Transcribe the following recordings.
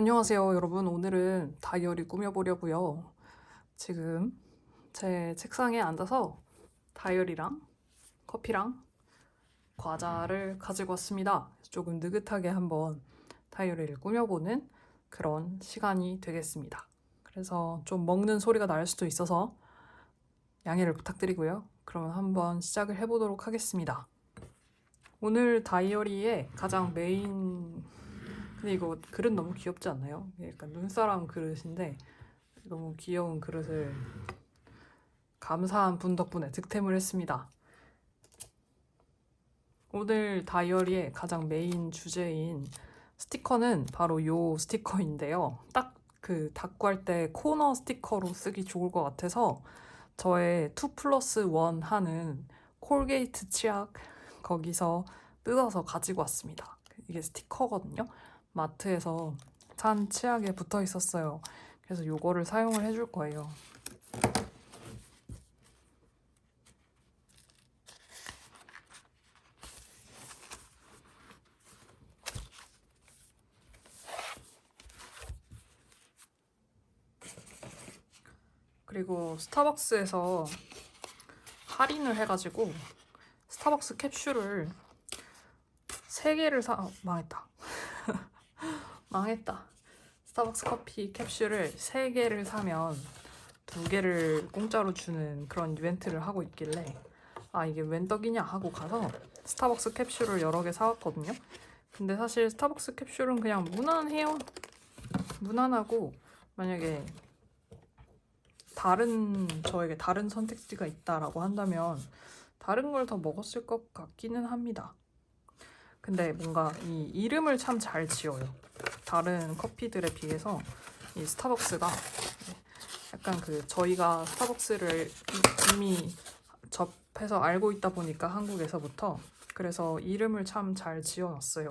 안녕하세요, 여러분. 오늘은 다이어리 꾸며보려고요. 지금 제 책상에 앉아서 다이어리랑 커피랑 과자를 가지고 왔습니다. 조금 느긋하게 한번 다이어리를 꾸며보는 그런 시간이 되겠습니다. 그래서 좀 먹는 소리가 날 수도 있어서 양해를 부탁드리고요. 그러면 한번 시작을 해보도록 하겠습니다. 오늘 다이어리의 가장 메인, 근데 이거 그릇 너무 귀엽지 않나요? 약간 눈사람 그릇인데 너무 귀여운 그릇을 감사한 분 덕분에 득템을 했습니다. 오늘 다이어리의 가장 메인 주제인 스티커는 바로 요 스티커인데요. 딱 그 닦고 할 때 코너 스티커로 쓰기 좋을 것 같아서 저의 2+1 하는 콜게이트 치약 거기서 뜯어서 가지고 왔습니다. 이게 스티커거든요. 마트에서 산 치약에 붙어 있었어요. 그래서 요거를 사용을 해줄 거예요. 그리고 스타벅스에서 할인을 해가지고 스타벅스 캡슐을 3개를 망했다. 망했다. 스타벅스 커피 캡슐을 3개를 사면 2개를 공짜로 주는 그런 이벤트를 하고 있길래 아 이게 웬 떡이냐 하고 가서 스타벅스 캡슐을 여러 개 사왔거든요. 근데 사실 스타벅스 캡슐은 그냥 무난해요. 무난하고 만약에 저에게 다른 선택지가 있다라고 한다면 다른 걸 더 먹었을 것 같기는 합니다. 근데 뭔가 이 이름을 참 잘 지어요. 다른 커피들에 비해서 이 스타벅스가 약간 저희가 스타벅스를 이미 접해서 알고 있다 보니까 한국에서부터 그래서 이름을 참 잘 지어놨어요.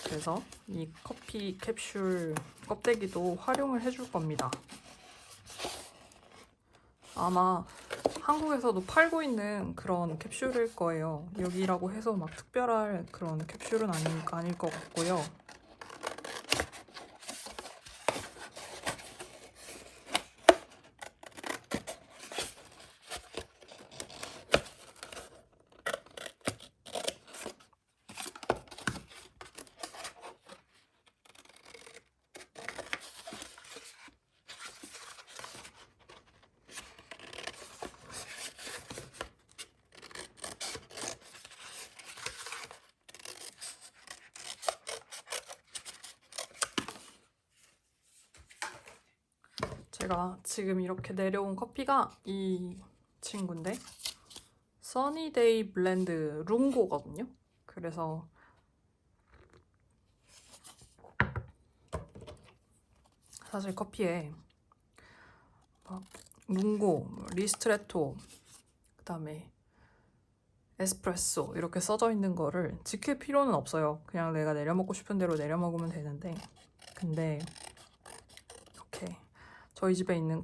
그래서 이 커피 캡슐 껍데기도 활용을 해줄 겁니다. 아마 한국에서도 팔고 있는 그런 캡슐일 거예요. 여기라고 해서 막 특별할 그런 캡슐은 아닐 것 같고요. 제가 지금 이렇게 내려온 커피가 이 친구인데 써니데이 블렌드 룽고거든요. 그래서 사실 커피에 막 룽고, 리스트레토, 그다음에 에스프레소 이렇게 써져 있는 거를 지킬 필요는 없어요. 그냥 내가 내려 먹고 싶은 대로 내려 먹으면 되는데 근데 이렇게 저희 집에 있는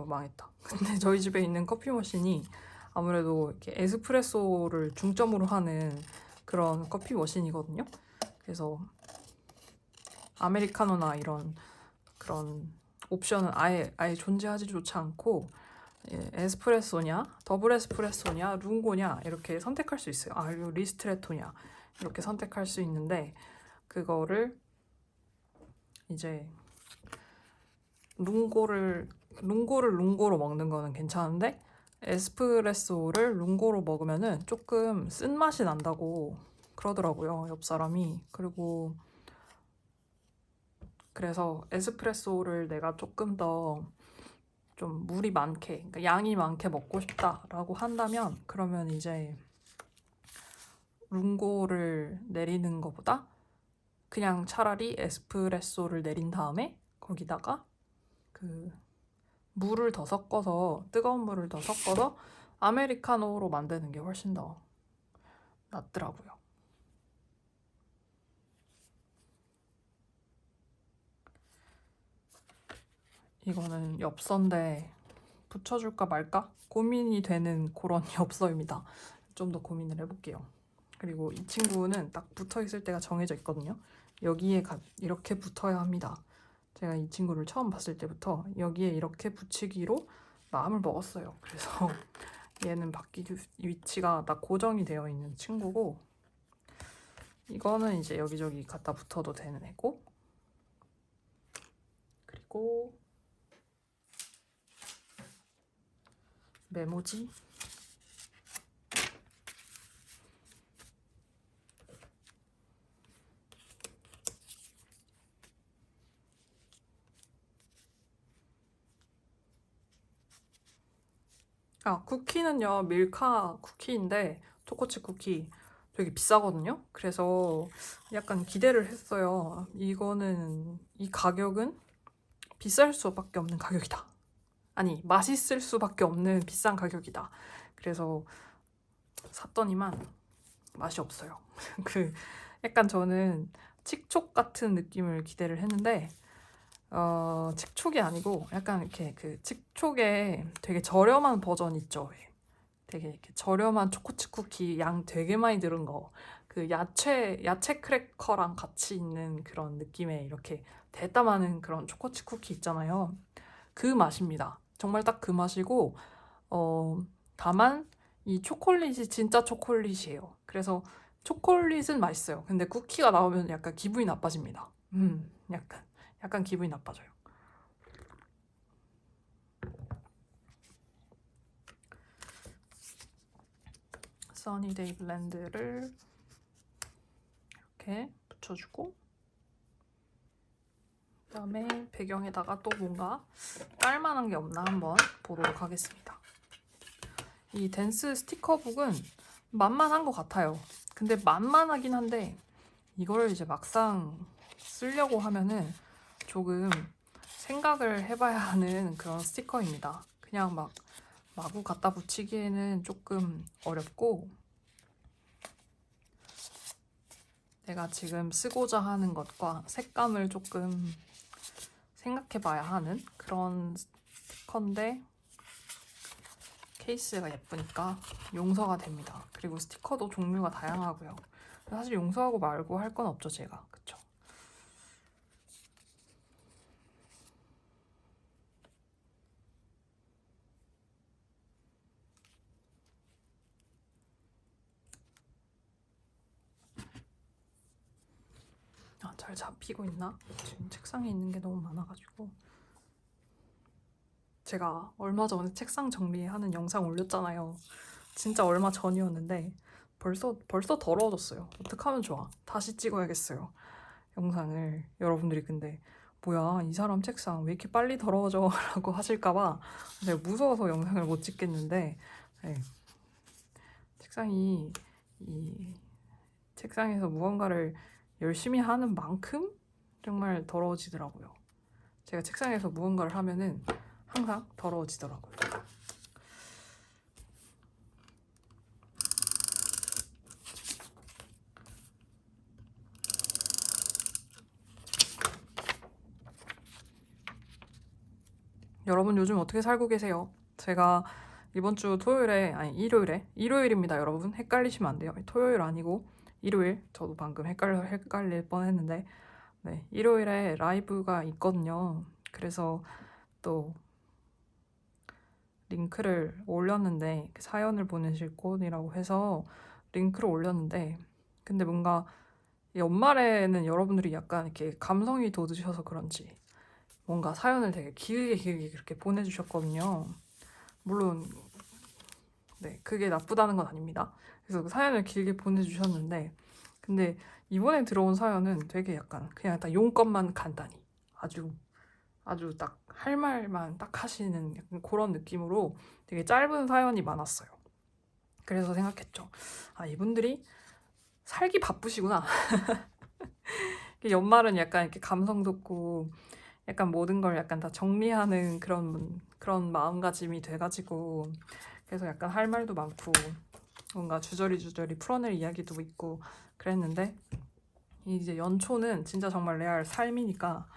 망했다. 근데 저희 집에 있는 커피 머신이 아무래도 이렇게 에스프레소를 중점으로 하는 그런 커피 머신이거든요. 그래서 아메리카노나 이런 그런 옵션은 아예 존재하지조차 않고 에스프레소냐, 더블 에스프레소냐, 룽고냐 이렇게 선택할 수 있어요. 그리고 리스트레토냐 이렇게 선택할 수 있는데 그거를 이제 룽고를 룽고로 먹는 거는 괜찮은데 에스프레소를 룽고로 먹으면은 조금 쓴맛이 난다고 그러더라고요, 옆 사람이. 그리고 그래서 에스프레소를 내가 조금 더 좀 물이 많게, 그러니까 양이 많게 먹고 싶다라고 한다면 그러면 이제 룽고를 내리는 것보다 그냥 차라리 에스프레소를 내린 다음에 거기다가 그 물을 더 섞어서 뜨거운 물을 더 섞어서 아메리카노로 만드는 게 훨씬 더 낫더라고요. 이거는 엽서인데 붙여줄까 말까 고민이 되는 그런 엽서입니다. 좀 더 고민을 해볼게요. 그리고 이 친구는 딱 붙어 있을 때가 정해져 있거든요. 여기에 이렇게 붙어야 합니다. 제가 이 친구를 처음 봤을 때부터 여기에 이렇게 붙이기로 마음을 먹었어요. 그래서 얘는 위치가 딱 고정이 되어 있는 친구고, 이거는 이제 여기저기 갖다 붙어도 되는 애고, 그리고 메모지, 쿠키는요, 밀카 쿠키인데, 초코칩 쿠키 되게 비싸거든요. 그래서 약간 기대를 했어요. 이 가격은 비쌀 수밖에 없는 가격이다. 아니, 맛있을 수밖에 없는 비싼 가격이다. 그래서 샀더니만 맛이 없어요. 약간 저는 칙촉 같은 느낌을 기대를 했는데, 칙촉이 아니고 약간 이렇게 칙촉에 되게 저렴한 버전 있죠. 되게 이렇게 저렴한 초코칩 쿠키 양 되게 많이 들은 거. 야채 크래커랑 같이 있는 그런 느낌의 이렇게 대따 많은 그런 초코칩 쿠키 있잖아요. 그 맛입니다. 정말 딱 그 맛이고, 다만 이 초콜릿이 진짜 초콜릿이에요. 그래서 초콜릿은 맛있어요. 근데 쿠키가 나오면 약간 기분이 나빠집니다. 약간 기분이 나빠져요. 써니데이 블렌드를 이렇게 붙여주고, 그다음에 배경에다가 또 뭔가 깔만한 게 없나 한번 보도록 하겠습니다. 이 댄스 스티커북은 만만한 것 같아요. 근데 만만하긴 한데 이거를 이제 막상 쓰려고 하면은 조금 생각을 해봐야 하는 그런 스티커입니다. 그냥 막 마구 갖다 붙이기에는 조금 어렵고, 내가 지금 쓰고자 하는 것과 색감을 조금 생각해봐야 하는 그런 스티커인데, 케이스가 예쁘니까 용서가 됩니다. 그리고 스티커도 종류가 다양하고요. 사실 용서하고 말고 할 건 없죠, 제가. 그쵸? 잘 잡히고 있나? 지금 책상에 있는 게 너무 많아가지고. 제가 얼마 전에 책상 정리하는 영상 올렸잖아요. 진짜 얼마 전이었는데 벌써 더러워졌어요. 어떡하면 좋아? 다시 찍어야겠어요, 영상을. 여러분들이 근데 뭐야, 이 사람 책상 왜 이렇게 빨리 더러워져? 라고 하실까봐 제가 무서워서 영상을 못 찍겠는데, 네. 이 책상에서 무언가를 열심히 하는 만큼 정말 더러워지더라고요. 제가 책상에서 무언가를 하면은 항상 더러워지더라고요. 여러분 요즘 어떻게 살고 계세요? 제가 이번 주 토요일에, 아니 일요일입니다, 여러분. 헷갈리시면 안 돼요. 토요일 아니고 일요일. 저도 방금 헷갈릴 뻔했는데, 네, 일요일에 라이브가 있거든요. 그래서 또 링크를 올렸는데, 사연을 보내실 곳이라고 해서 링크를 올렸는데, 근데 뭔가 연말에는 여러분들이 약간 이렇게 감성이 돋으셔서 그런지 뭔가 사연을 되게 길게 그렇게 보내주셨거든요. 물론 네, 그게 나쁘다는 건 아닙니다. 그래서 그 사연을 길게 보내주셨는데, 근데 이번에 들어온 사연은 되게 약간 그냥 딱 용건만 간단히 아주 딱 할 말만 딱 하시는 약간 그런 느낌으로 되게 짧은 사연이 많았어요. 그래서 생각했죠. 이분들이 살기 바쁘시구나. 연말은 약간 이렇게 감성 돋고 약간 모든 걸 약간 다 정리하는 그런 마음가짐이 돼가지고, 그래서 약간 할 말도 많고 뭔가 주저리 풀어낼 이야기도 있고 그랬는데, 이제 연초는 진짜 정말 레알 삶이니까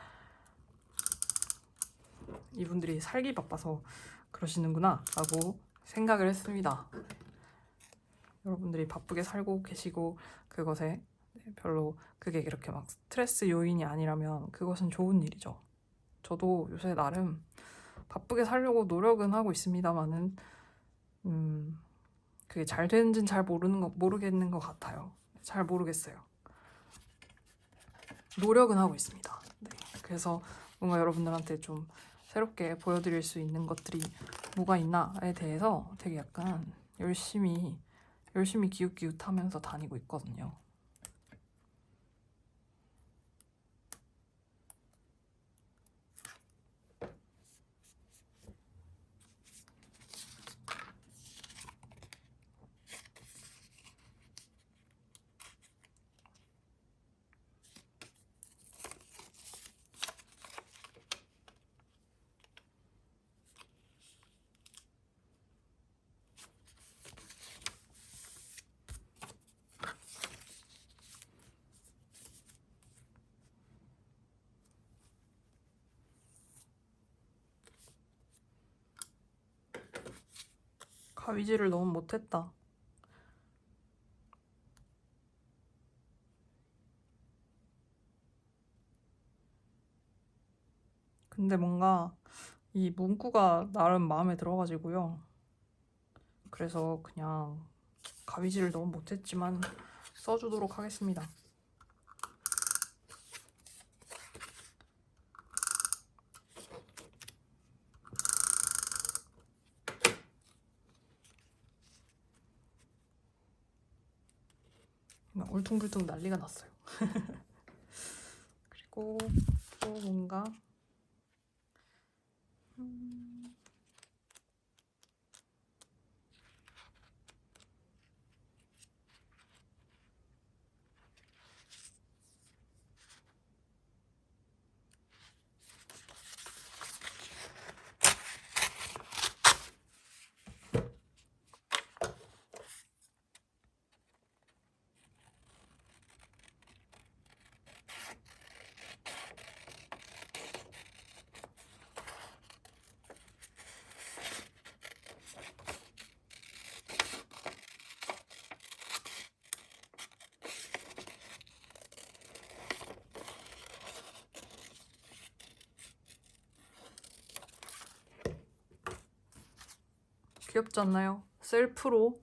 이분들이 살기 바빠서 그러시는구나 라고 생각을 했습니다. 여러분들이 바쁘게 살고 계시고 그것에 별로 그게 이렇게 막 스트레스 요인이 아니라면 그것은 좋은 일이죠. 저도 요새 나름 바쁘게 살려고 노력은 하고 있습니다만은 그게 잘 되는지는 잘 모르겠는 것 같아요. 잘 모르겠어요. 노력은 하고 있습니다. 네. 그래서 뭔가 여러분들한테 좀 새롭게 보여드릴 수 있는 것들이 뭐가 있나에 대해서 되게 약간 열심히 기웃기웃하면서 다니고 있거든요. 가위질을 너무 못했다. 근데 뭔가 이 문구가 나름 마음에 들어가지고요. 그래서 그냥 가위질을 너무 못했지만 써주도록 하겠습니다. 울퉁불퉁 난리가 났어요. 그리고 또 뭔가 귀엽지 않나요? 셀프로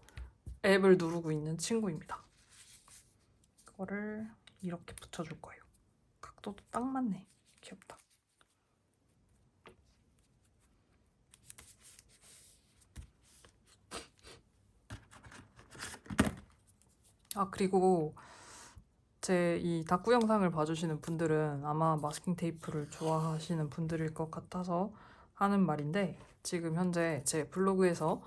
앱을 누르고 있는 친구입니다. 그거를 이렇게 붙여줄 거예요. 각도도 딱 맞네. 귀엽다. 아, 그리고 제 이 다꾸 영상을 봐주시는 분들은 아마 마스킹 테이프를 좋아하시는 분들일 것 같아서 하는 말인데, 지금 현재 제 블로그에서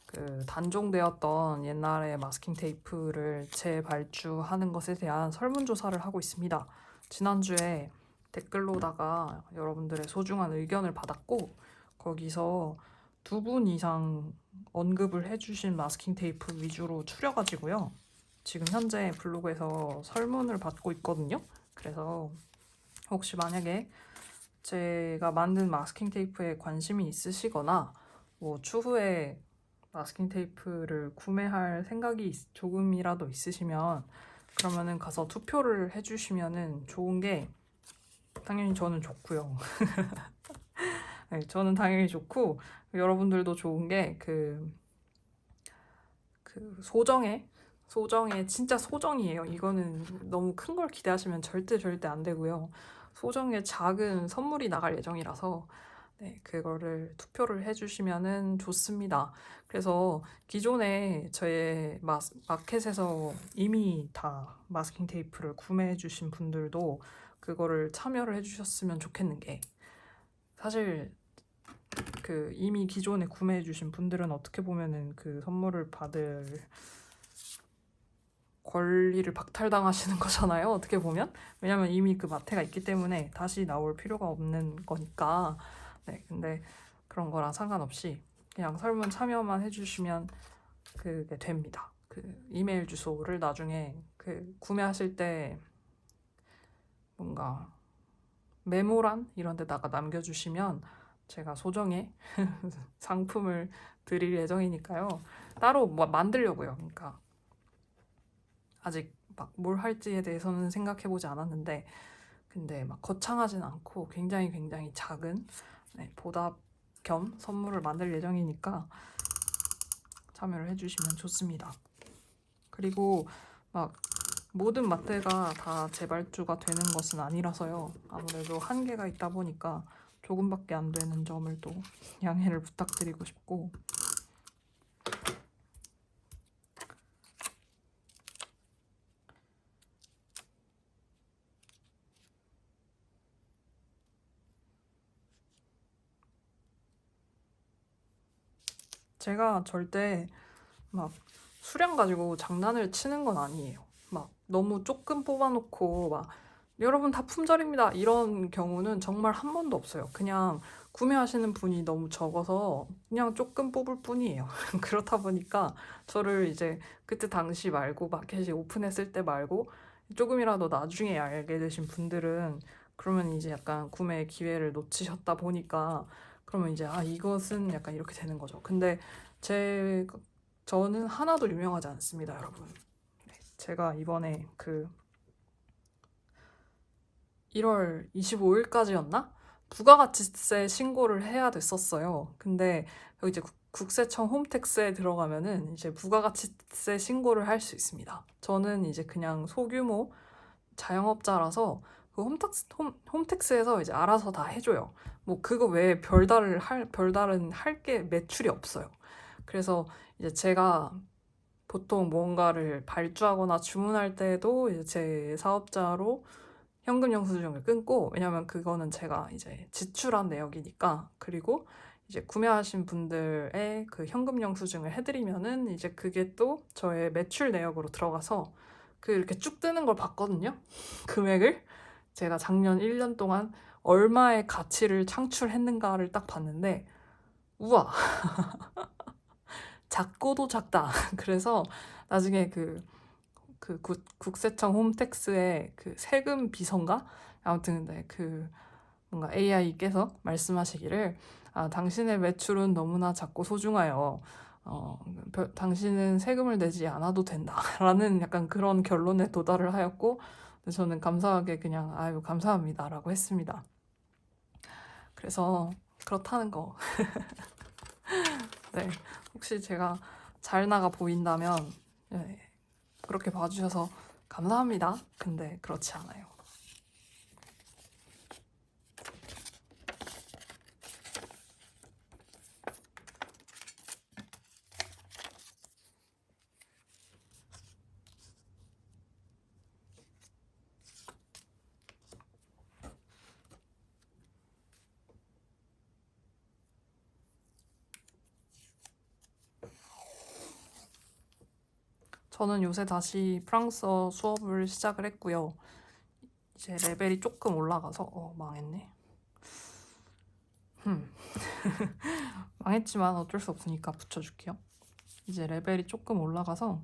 그 단종되었던 옛날의 마스킹 테이프를 재발주하는 것에 대한 설문조사를 하고 있습니다. 지난주에 댓글로다가 여러분들의 소중한 의견을 받았고, 거기서 2분 이상 언급을 해주신 마스킹 테이프 위주로 추려가지고요. 지금 현재 블로그에서 설문을 받고 있거든요. 그래서 혹시 만약에 제가 만든 마스킹 테이프에 관심이 있으시거나 뭐 추후에 마스킹 테이프를 구매할 생각이 조금이라도 있으시면 그러면은 가서 투표를 해주시면은 좋은 게, 당연히 저는 좋고요. 네, 저는 당연히 좋고 여러분들도 좋은 게 그 소정의 진짜 소정이에요. 이거는 너무 큰 걸 기대하시면 절대 안 되고요. 소정의 작은 선물이 나갈 예정이라서 네, 그거를 투표를 해주시면은 좋습니다. 그래서 기존에 저의 마켓에서 이미 다 마스킹 테이프를 구매해주신 분들도 그거를 참여를 해주셨으면 좋겠는 게, 사실 그 이미 기존에 구매해주신 분들은 어떻게 보면은 그 선물을 받을 권리를 박탈당하시는 거잖아요. 어떻게 보면. 왜냐면 이미 그 마태가 있기 때문에 다시 나올 필요가 없는 거니까. 네, 근데 그런 거랑 상관없이 그냥 설문 참여만 해주시면 그게 됩니다. 그 이메일 주소를 나중에 그 구매하실 때 뭔가 메모란 이런 데다가 남겨주시면 제가 소정의 상품을 드릴 예정이니까요. 따로 뭐 만들려고요. 그러니까 아직 막 뭘 할지에 대해서는 생각해보지 않았는데 근데 막 거창하진 않고 굉장히 작은 보답 겸 선물을 만들 예정이니까 참여를 해주시면 좋습니다. 그리고 막 모든 마트가 다 재발주가 되는 것은 아니라서요. 아무래도 한계가 있다 보니까 조금밖에 안 되는 점을 또 양해를 부탁드리고 싶고, 제가 절대 막 수량 가지고 장난을 치는 건 아니에요. 막 너무 조금 뽑아놓고 막 여러분 다 품절입니다 이런 경우는 정말 한 번도 없어요. 그냥 구매하시는 분이 너무 적어서 그냥 조금 뽑을 뿐이에요. 그렇다 보니까 저를 이제 그때 당시 말고 마켓이 오픈했을 때 말고 조금이라도 나중에 알게 되신 분들은 그러면 이제 약간 구매 기회를 놓치셨다 보니까 그러면 이제 아 이것은 약간 이렇게 되는 거죠. 근데 제 저는 하나도 유명하지 않습니다, 여러분. 제가 이번에 그 1월 25일까지였나? 부가가치세 신고를 해야 됐었어요. 근데 여기 이제 국세청 홈택스에 들어가면은 이제 부가가치세 신고를 할 수 있습니다. 저는 이제 그냥 소규모 자영업자라서 그 홈택스에서 이제 알아서 다 해줘요. 뭐 그거 외에 별다른 할 게 매출이 없어요. 그래서 이제 제가 보통 뭔가를 발주하거나 주문할 때도 이제 제 사업자로 현금 영수증을 끊고, 왜냐면 그거는 제가 이제 지출한 내역이니까. 그리고 이제 구매하신 분들의 그 현금 영수증을 해드리면은 이제 그게 또 저의 매출 내역으로 들어가서 그 이렇게 쭉 뜨는 걸 봤거든요. 금액을 제가 작년 1년 동안 얼마의 가치를 창출했는가를 딱 봤는데 우와 작고도 작다. 그래서 나중에 그 국세청 홈택스의 그 세금 비서인가? 아무튼 근데 그 뭔가 AI께서 말씀하시기를 아, 당신의 매출은 너무나 작고 소중하여 당신은 세금을 내지 않아도 된다라는 약간 그런 결론에 도달을 하였고 저는 감사하게 그냥 아유 감사합니다라고 했습니다. 그래서 그렇다는 거. 네, 혹시 제가 잘 나가 보인다면 네, 그렇게 봐주셔서 감사합니다. 근데 그렇지 않아요. 저는 요새 다시 프랑스어 수업을 시작을 했고요. 이제 레벨이 조금 올라가서 망했네. 망했지만 어쩔 수 없으니까 붙여줄게요. 이제 레벨이 조금 올라가서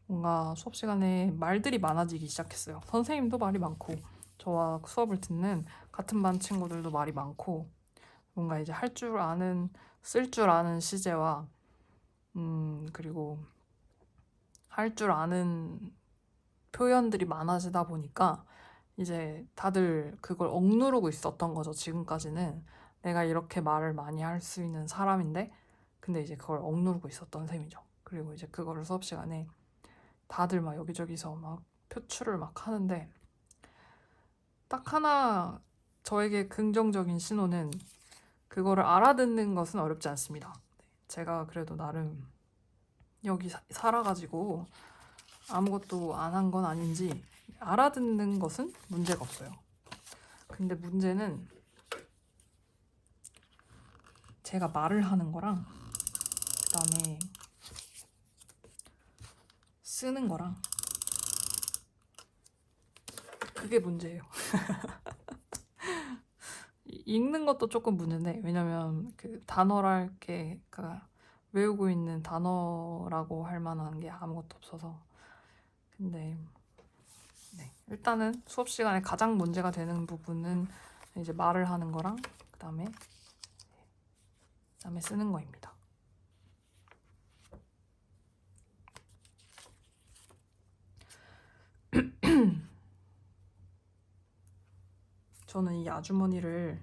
뭔가 수업 시간에 말들이 많아지기 시작했어요. 선생님도 말이 많고 저와 수업을 듣는 같은 반 친구들도 말이 많고 뭔가 이제 할 줄 아는 쓸 줄 아는 시제와 그리고 할 줄 아는 표현들이 많아지다 보니까 이제 다들 그걸 억누르고 있었던 거죠. 지금까지는 내가 이렇게 말을 많이 할 수 있는 사람인데 근데 이제 그걸 억누르고 있었던 셈이죠. 그리고 이제 그거를 수업 시간에 다들 막 여기저기서 막 표출을 막 하는데 딱 하나 저에게 긍정적인 신호는 그거를 알아듣는 것은 어렵지 않습니다. 제가 그래도 나름 여기 살아가지고 아무것도 안 한 건 아닌지 알아듣는 것은 문제가 없어요. 근데 문제는 제가 말을 하는 거랑 그다음에 쓰는 거랑 그게 문제예요. 읽는 것도 조금 문제인데 왜냐면 그 단어랄 게 그러니까 외우고 있는 단어라고 할 만한 게 아무것도 없어서 근데 네, 일단은 수업 시간에 가장 문제가 되는 부분은 이제 말을 하는 거랑 그다음에 쓰는 거입니다. 저는 이 아주머니를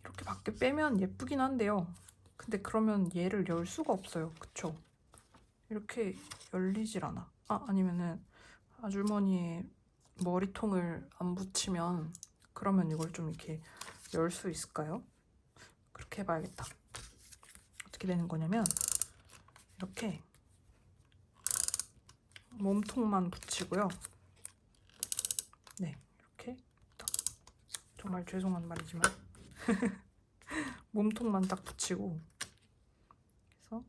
이렇게 밖에 빼면 예쁘긴 한데요. 근데 그러면 얘를 열 수가 없어요. 그쵸? 이렇게 열리질 않아. 아니면은 아주머니의 머리통을 안 붙이면 그러면 이걸 좀 이렇게 열 수 있을까요? 그렇게 해봐야겠다. 어떻게 되는 거냐면 이렇게 몸통만 붙이고요. 네, 이렇게 딱. 정말 죄송한 말이지만 몸통만 딱 붙이고 그래서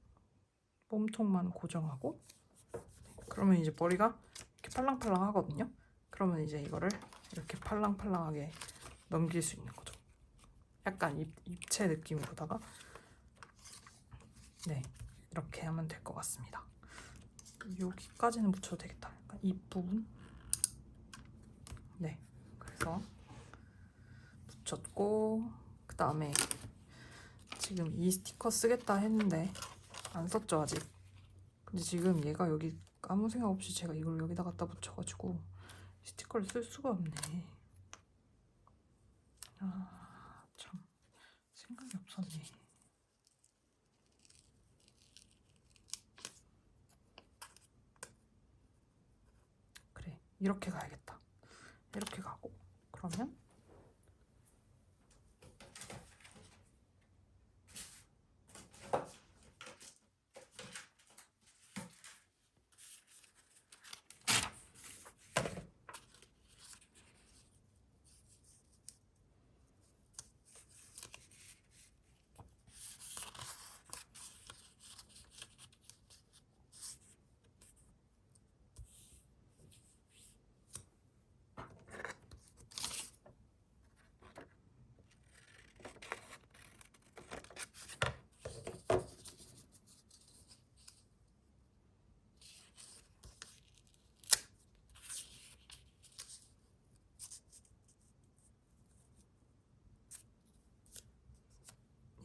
몸통만 고정하고 그러면 이제 머리가 이렇게 팔랑팔랑 하거든요. 그러면 이제 이거를 이렇게 팔랑팔랑하게 넘길 수 있는 거죠. 약간 입체 느낌으로다가 네, 이렇게 하면 될 것 같습니다. 여기까지는 붙여도 되겠다. 약간 이 부분. 네, 그래서 붙였고 그 다음에 지금 이 스티커 쓰겠다 했는데 안 썼죠 아직. 근데 지금 얘가 여기 아무 생각 없이 제가 이걸 여기다 갖다 붙여가지고 스티커를 쓸 수가 없네. 아, 참 생각이 없었네. 그래, 이렇게 가야겠다. 이렇게 가고 그러면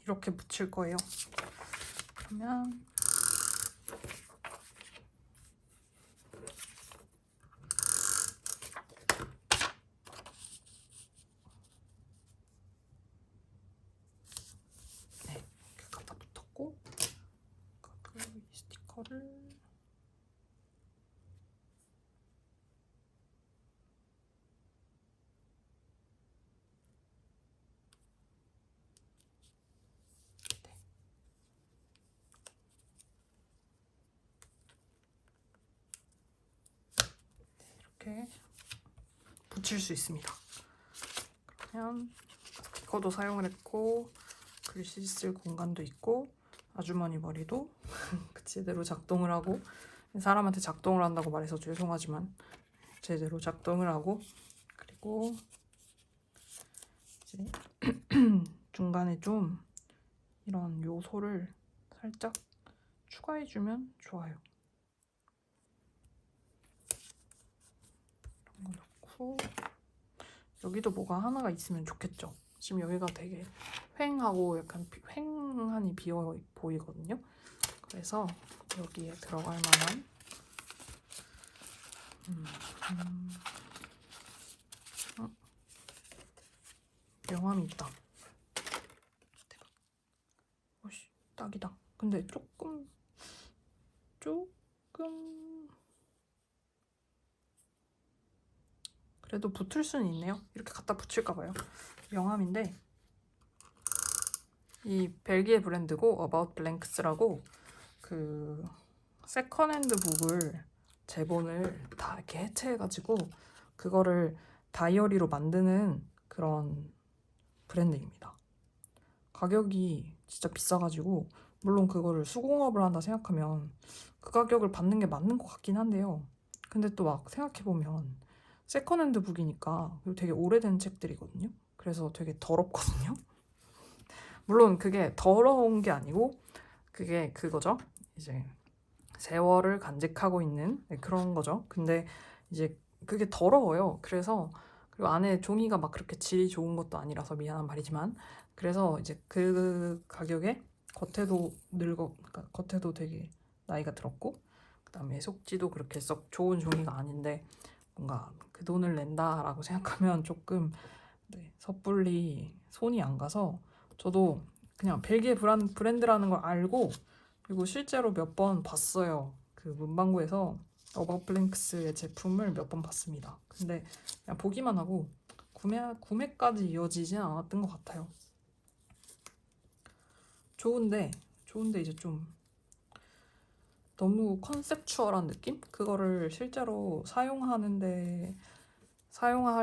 이렇게 붙일 거예요. 그러면 네, 이렇게 갖다 붙었고 이 스티커를 이렇게 붙일 수 있습니다. 그러면 스티커도 사용을 했고 글씨 쓸 공간도 있고 아주머니 머리도 제대로 작동을 하고 사람한테 작동을 한다고 말해서 죄송하지만 제대로 작동을 하고 그리고 이제 중간에 좀 이런 요소를 살짝 추가해주면 좋아요. 이런 거 넣고 여기도 뭐가 하나가 있으면 좋겠죠. 지금 여기가 되게 휑하고 약간 휑하니 비어 보이거든요. 그래서 여기에 들어갈 만한 명암이 있다. 오씨, 딱이다. 근데 조금 그래도 붙을 수는 있네요. 이렇게 갖다 붙일까봐요. 명암인데 이 벨기에 브랜드고 About Blanks라고 그 세컨핸드 북을 제본을 다 이렇게 해체해가지고 그거를 다이어리로 만드는 그런 브랜드입니다. 가격이 진짜 비싸가지고 물론 그거를 수공업을 한다 생각하면 그 가격을 받는 게 맞는 것 같긴 한데요. 근데 또 막 생각해보면 세컨핸드 북이니까 되게 오래된 책들이거든요. 그래서 되게 더럽거든요. 물론 그게 더러운 게 아니고 그게 그거죠. 이제 세월을 간직하고 있는 그런 거죠. 근데 이제 그게 더러워요. 그래서 그리고 안에 종이가 막 그렇게 질이 좋은 것도 아니라서 미안한 말이지만 그래서 이제 그 가격에 겉에도 그러니까 겉에도 되게 나이가 들었고 그다음에 속지도 그렇게 썩 좋은 종이가 아닌데 뭔가 그 돈을 낸다라고 생각하면 조금 섣불리 손이 안 가서 저도 그냥 벨기에 브랜드라는 걸 알고 그리고 실제로 몇 번 봤어요. 그 문방구에서 어바웃블랭크스의 제품을 몇 번 봤습니다. 근데 그냥 보기만 하고 구매까지 이어지진 않았던 것 같아요. 좋은데 이제 좀 너무 컨셉추얼한 느낌? 그거를 실제로 사용할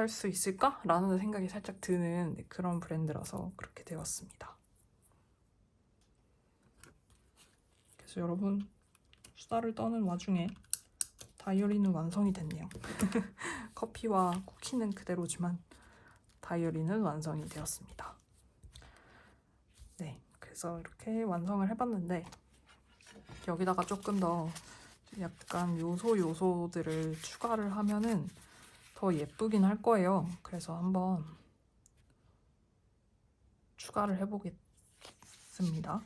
수 있을까? 라는 생각이 살짝 드는 그런 브랜드라서 그렇게 되었습니다. 그래서 여러분, 수다를 떠는 와중에 다이어리는 완성이 됐네요. 커피와 쿠키는 그대로지만 다이어리는 완성이 되었습니다. 네, 그래서 이렇게 완성을 해봤는데 여기다가 조금 더 약간 요소들을 추가를 하면은 더 예쁘긴 할 거예요. 그래서 한번 추가를 해보겠습니다.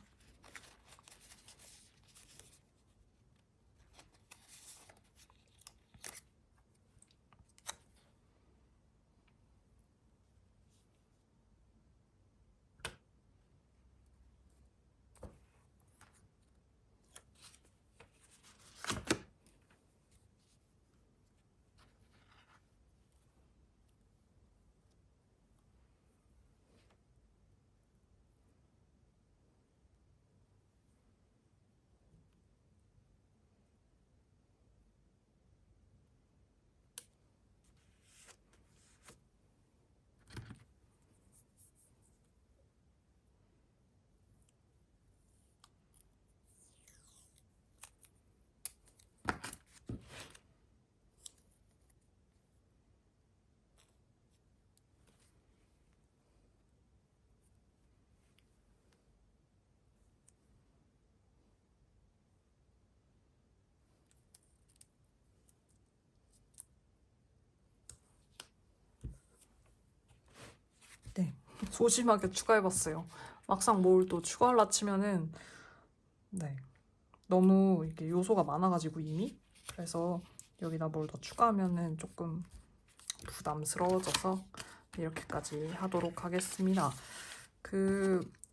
네, 소심하게 추가해봤어요. 막상 뭘 또 추가하려 치면은 너무 이렇게 요소가 많아가지고 이미 그래서 여기다 뭘 더 추가하면은 조금 부담스러워져서 이렇게까지 하도록 하겠습니다.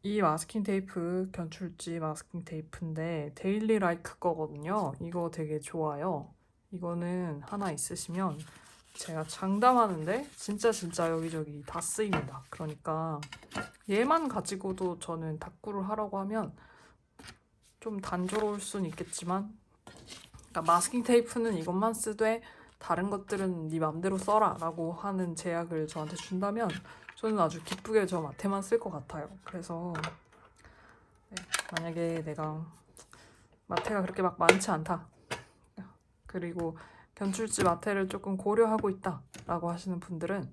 이 마스킹 테이프 견출지 마스킹 테이프인데 데일리 라이크 거거든요. 이거 되게 좋아요. 이거는 하나 있으시면 제가 장담하는데 진짜 여기저기 다 쓰입니다. 그러니까 얘만 가지고도 저는 다꾸를 하라고 하면 좀 단조로울 순 있겠지만 그러니까 마스킹 테이프는 이것만 쓰되 다른 것들은 네 맘대로 써라 라고 하는 제약을 저한테 준다면 저는 아주 기쁘게 저 마테만 쓸 것 같아요. 그래서 만약에 내가 마테가 그렇게 막 많지 않다 그리고 견출지 마테를 조금 고려하고 있다 라고 하시는 분들은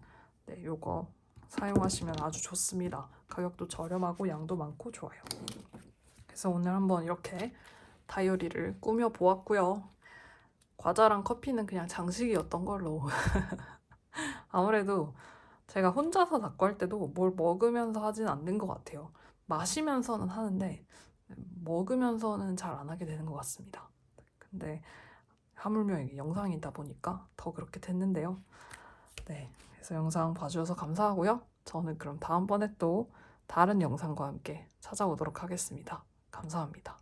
요거 사용하시면 아주 좋습니다. 가격도 저렴하고 양도 많고 좋아요. 그래서 오늘 한번 이렇게 다이어리를 꾸며 보았고요. 과자랑 커피는 그냥 장식이었던 걸로. 아무래도 제가 혼자서 닦고 할 때도 뭘 먹으면서 하진 않는 것 같아요. 마시면서는 하는데 먹으면서는 잘 안 하게 되는 것 같습니다. 근데 하물며 이게 영상이다 보니까 더 그렇게 됐는데요. 네, 그래서 영상 봐주셔서 감사하고요. 저는 그럼 다음번에 또 다른 영상과 함께 찾아오도록 하겠습니다. 감사합니다.